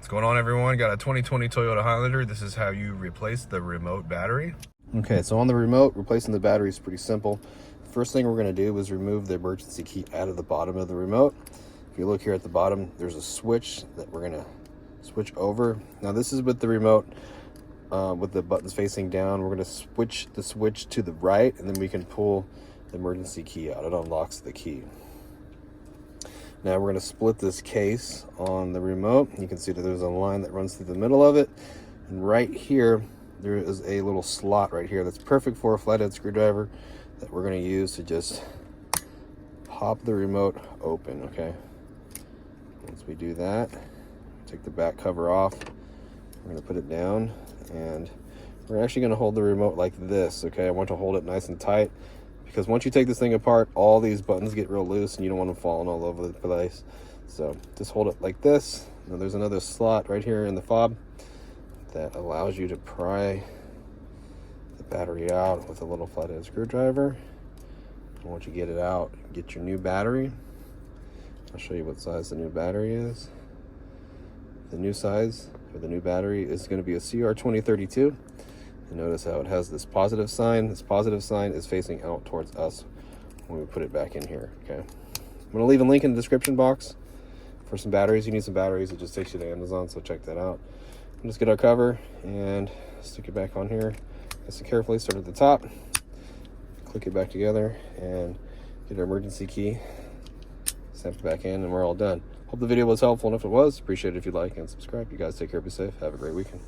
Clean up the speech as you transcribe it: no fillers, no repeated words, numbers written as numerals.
What's going on, everyone? Got a 2020 Toyota Highlander. This is how you replace the remote battery. Okay, so on the remote, replacing the battery is pretty simple. First thing we're going to do is remove the emergency key out of the bottom of the remote. If you look here at the bottom, there's a switch that we're going to switch over. Now this is with the remote with the buttons facing down. We're going to switch the switch to the right, and then we can pull the emergency key out. It unlocks the key. Now we're going to split this case on the remote. You can see that there's a line that runs through the middle of it. And right here, there is a little slot right here that's perfect for a flathead screwdriver that we're going to use to just pop the remote open, okay? Once we do that, take the back cover off. We're going to put it down, and we're actually going to hold the remote like this, okay? I want to hold it nice and tight, because once you take this thing apart, all these buttons get real loose and you don't want them falling all over the place. So just hold it like this. Now there's another slot right here in the fob that allows you to pry the battery out with a little flathead screwdriver. And once you get it out, get your new battery. I'll show you what size the new battery is. The new size for the new battery is going to be a CR2032. And notice how it has this positive sign. This positive sign is facing out towards us when we put it back in here, okay? I'm going to leave a link in the description box for some batteries. You need some batteries, it just takes you to Amazon, so check that out. Just get our cover and stick it back on here. Nice and carefully, start at the top, click it back together, and get our emergency key, snap it back in, and we're all done. Hope the video was helpful, and if it was, appreciate it if you like and subscribe. You guys take care, be safe, have a great weekend.